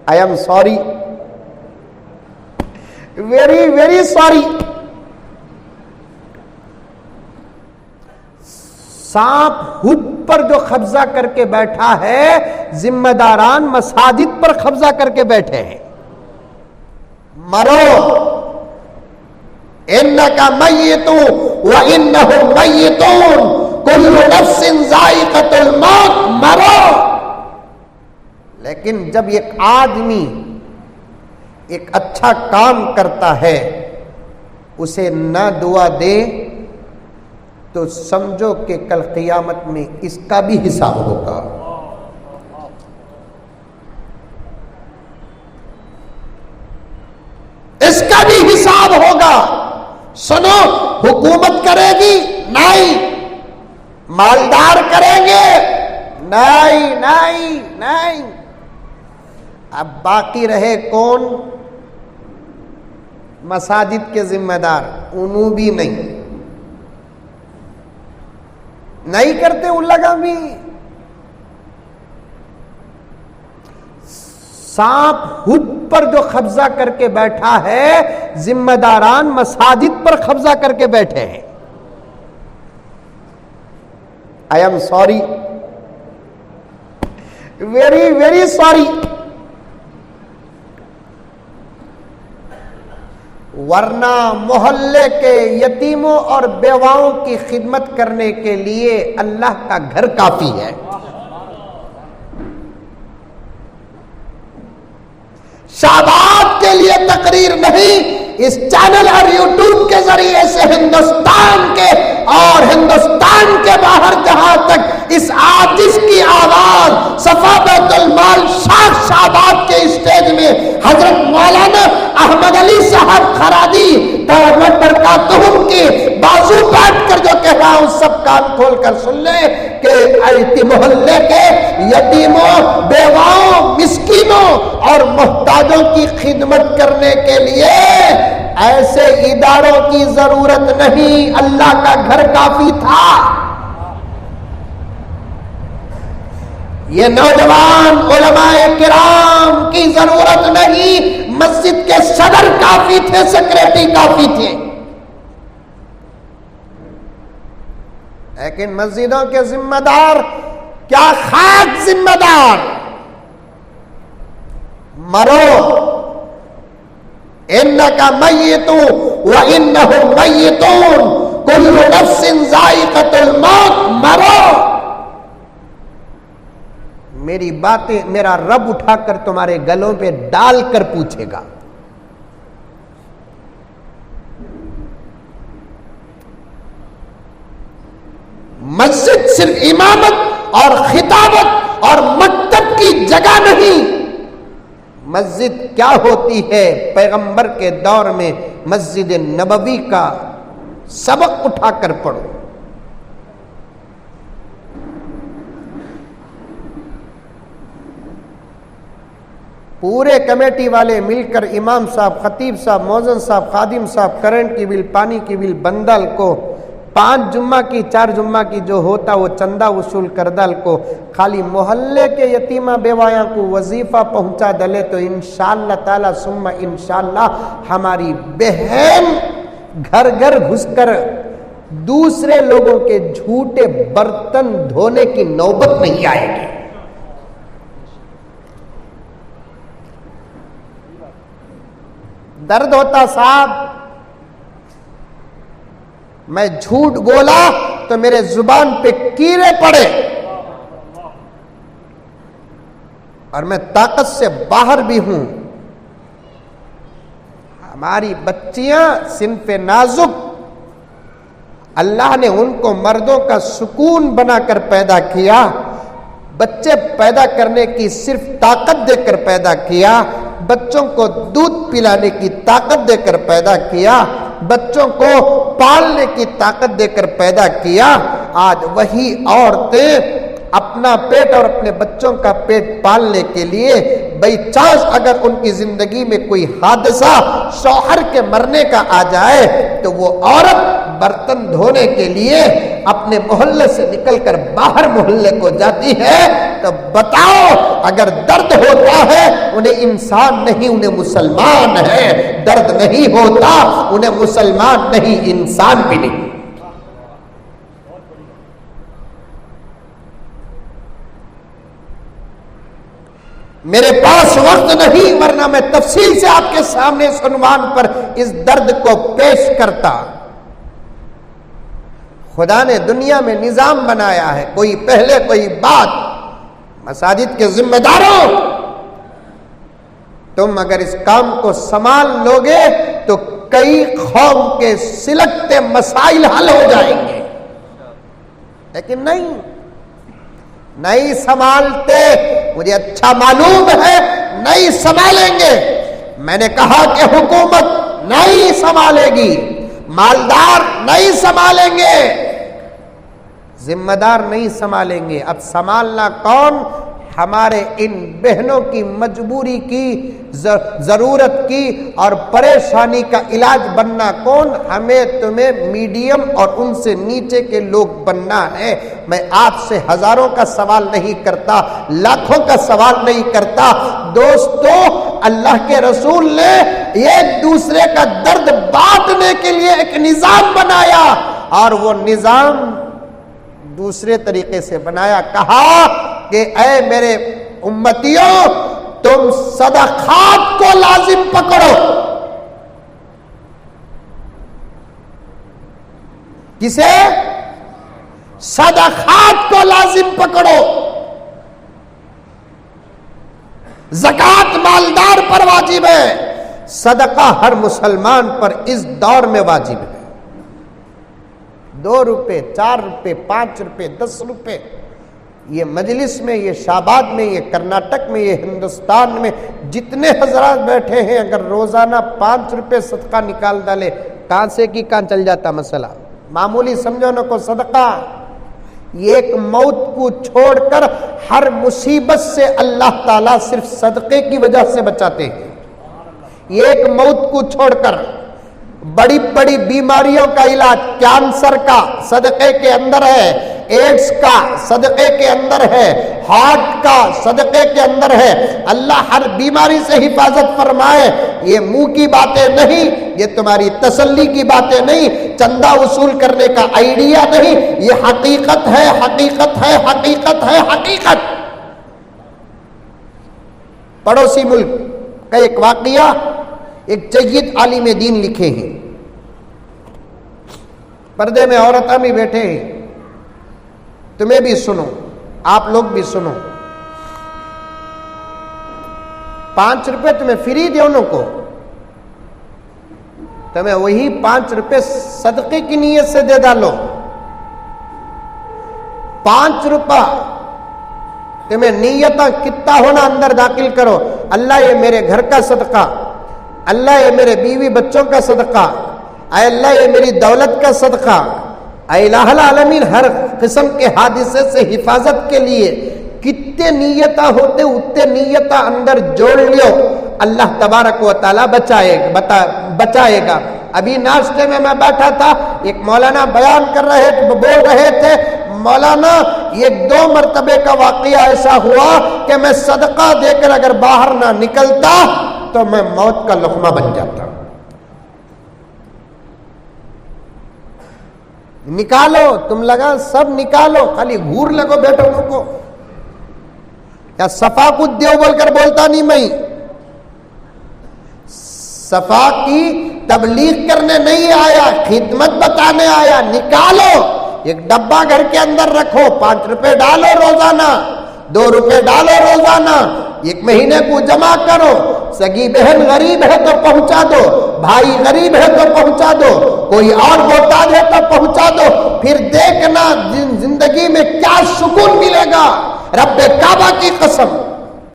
I am sorry, very very sorry. سانپ ہد پر جو قبضہ کر کے بیٹھا ہے، ذمہ داران مساجد پر قبضہ کر کے بیٹھے ہیں. مرو، انک میت وانہم میتون، کل نفس ذائقۃ الموت. مرو. لیکن جب ایک آدمی ایک اچھا کام کرتا ہے، اسے نہ دعا دے تو سمجھو کہ کل قیامت میں اس کا بھی حساب ہوگا. اس کا بھی حساب ہوگا. سنو، حکومت کرے گی؟ نہیں. مالدار کریں گے؟ نہیں نہیں نہیں. اب باقی رہے کون؟ مساجد کے ذمہ دار. انہوں بھی نہیں کرتے ان لگا بھی. سانپ ہد پر جو قبضہ کر کے بیٹھا ہے، ذمہ داران مساجد پر قبضہ کر کے بیٹھے ہیں. I am sorry, very very sorry. ورنہ محلے کے یتیموں اور بیواؤں کی خدمت کرنے کے لیے اللہ کا گھر کافی ہے. شہباد کے لیے تقریر نہیں، اس چینل اور یوٹیوب کے ذریعے سے ہندوستان کے اور ہندوستان کے باہر جہاں تک اس عاجز کی آواز صفا بیت المال شاخ شہباد کے اسٹیج میں حضرت مولانا احمد علی صاحب خرادی دامت برکاتہم کی بازو بیٹھ کر جو کہہ رہا ہوں، سب کان کھول کر سن لیں کہ محلے کے یتیموں، بیواؤں، مسکینوں اور محتاجوں کی خدمت کرنے کے لیے ایسے اداروں کی ضرورت نہیں، اللہ کا گھر کافی تھا. یہ نوجوان علماء کرام کی ضرورت نہیں، مسجد کے صدر کافی تھے، سیکریٹری کافی تھے. لیکن مسجدوں کے ذمہ دار کیا خاک ذمہ دار. مرو، انک میت وانہم میتون، کل نفس ذائقۃ الموت. مرو. میری باتیں میرا رب اٹھا کر تمہارے گلوں پہ ڈال کر پوچھے گا. مسجد صرف امامت اور خطابت اور مکتب کی جگہ نہیں. مسجد کیا ہوتی ہے؟ پیغمبر کے دور میں مسجد نبوی کا سبق اٹھا کر پڑھو. پورے کمیٹی والے مل کر امام صاحب، خطیب صاحب، مؤذن صاحب، خادم صاحب، کرنٹ کی بل، پانی کی بل، بندل کو 5 جمعہ کی 4 جمعہ کی جو ہوتا وہ چندہ وصول کردل کو خالی محلے کے یتیمہ بیوایاں کو وظیفہ پہنچا دلے تو انشاءاللہ تعالی ثم انشاءاللہ ہماری بہن گھر گھر گھس کر دوسرے لوگوں کے جھوٹے برتن دھونے کی نوبت نہیں آئے گی. درد ہوتا صاحب، میں جھوٹ بولا تو میرے زبان پہ کیڑے پڑے اور میں طاقت سے باہر بھی ہوں. ہماری بچیاں صنف نازک، اللہ نے ان کو مردوں کا سکون بنا کر پیدا کیا. بچے پیدا کرنے کی صرف طاقت دے کر پیدا کیا، بچوں کو دودھ پلانے کی طاقت دے کر پیدا کیا، بچوں کو پالنے کی طاقت دے کر پیدا کیا. آج وہی عورتیں اپنا پیٹ اور اپنے بچوں کا پیٹ پالنے کے لیے بائی چانس اگر ان کی زندگی میں کوئی حادثہ شوہر کے مرنے کا آ جائے تو وہ عورت برتن دھونے کے لیے اپنے محلے سے نکل کر باہر محلے کو جاتی ہے تو بتاؤ اگر درد ہوتا ہے انہیں انسان نہیں انہیں مسلمان ہے، درد نہیں ہوتا انہیں مسلمان نہیں انسان بھی نہیں۔ میرے پاس وقت نہیں ورنہ میں تفصیل سے آپ کے سامنے اس عنوان پر اس درد کو پیش کرتا۔ خدا نے دنیا میں نظام بنایا ہے، کوئی پہلے کوئی بعد۔ مساجد کے ذمہ داروں، تم اگر اس کام کو سنبھال لوگے تو کئی قوم کے سلگتے مسائل حل ہو جائیں گے، لیکن نہیں سنبھالتے، مجھے اچھا معلوم ہے نہیں سنبھالیں گے۔ میں نے کہا کہ حکومت نہیں سنبھالے گی، مالدار نہیں سنبھالیں گے، ذمہ دار نہیں سنبھالیں گے۔ اب سنبھالنا کون؟ ہمارے ان بہنوں کی مجبوری کی، ضرورت کی اور پریشانی کا علاج بننا کون؟ ہمیں تمہیں میڈیم اور ان سے نیچے کے لوگ بننا ہے۔ میں آپ سے ہزاروں کا سوال نہیں کرتا، لاکھوں کا سوال نہیں کرتا۔ دوستو، اللہ کے رسول نے ایک دوسرے کا درد بانٹنے کے لیے ایک نظام بنایا، اور وہ نظام دوسرے طریقے سے بنایا۔ کہا کہ اے میرے امتیوں، تم صدقات کو لازم پکڑو۔ کسے؟ صدقات کو لازم پکڑو۔ زکوٰۃ مالدار پر واجب ہے، صدقہ ہر مسلمان پر اس دور میں واجب ہے۔ 2 روپے، 4 روپے، 5 روپے، 10 روپے، یہ مجلس میں، یہ شاباد میں، یہ کرناٹک میں، یہ ہندوستان میں جتنے حضرات بیٹھے ہیں، اگر روزانہ 5 روپے صدقہ نکال ڈالے، کہاں سے کی کہاں چل جاتا مسئلہ۔ معمولی سمجھو نہ کو صدقہ، یہ ایک موت کو چھوڑ کر ہر مصیبت سے اللہ تعالیٰ صرف صدقے کی وجہ سے بچاتے ہیں۔ یہ ایک موت کو چھوڑ کر بڑی بڑی بیماریوں کا علاج، کینسر کا صدقے کے اندر ہے، ایڈز کا صدقے کے اندر ہے، ہارٹ کا صدقے کے اندر ہے۔ اللہ ہر بیماری سے حفاظت فرمائے۔ یہ منہ کی باتیں نہیں، یہ تمہاری تسلی کی باتیں نہیں، چندہ وصول کرنے کا آئیڈیا نہیں، یہ حقیقت ہے، حقیقت ہے، حقیقت ہے، حقیقت۔ پڑوسی ملک کا ایک واقعہ ایک جید عالم دین لکھے ہیں، پردے میں عورتیں بھی بیٹھے ہیں، تمہیں بھی سنو، آپ لوگ بھی سنو۔ 5 روپے تمہیں فری دونوں کو، تمہیں وہی 5 روپے صدقے کی نیت سے دے ڈالو۔ 5 روپے تمہیں نیتہ کتنا ہونا اندر داخل کرو، اللہ یہ میرے گھر کا صدقہ، اللہ یہ میرے بیوی بچوں کا صدقہ، اے اللہ یہ میری دولت کا صدقہ، اے الہ العالمین ہر قسم کے حادثے سے حفاظت کے لیے کتنے نیتہ ہوتے اتنے نیتہ اندر جوڑ لیو، اللہ تبارک و تعالیٰ بچائے گا۔ ابھی ناشتے میں بیٹھا تھا، ایک مولانا بیان بول رہے تھے، مولانا یہ 2 مرتبے کا واقعہ ایسا ہوا کہ میں صدقہ دے کر اگر باہر نہ نکلتا تو میں موت کا لقمہ بن جاتا۔ نکالو، تم لگا سب نکالو، خالی گھور لگو بیٹھو کو، کیا صفا کو دیو بول کر بولتا نہیں میں، صفا کی تبلیغ کرنے نہیں آیا، خدمت بتانے آیا۔ نکالو، ایک ڈبہ گھر کے اندر رکھو، 5 روپے ڈالو روزانہ، 2 روپے ڈالو روزانہ، 1 مہینے کو جمع کرو۔ سگی بہن غریب ہے تو پہنچا دو، بھائی غریب ہے تو پہنچا دو، کوئی اور محتاج ہے تو پہنچا دو، پھر دیکھنا زندگی میں کیا سکون ملے گا۔ رب کعبہ کی قسم،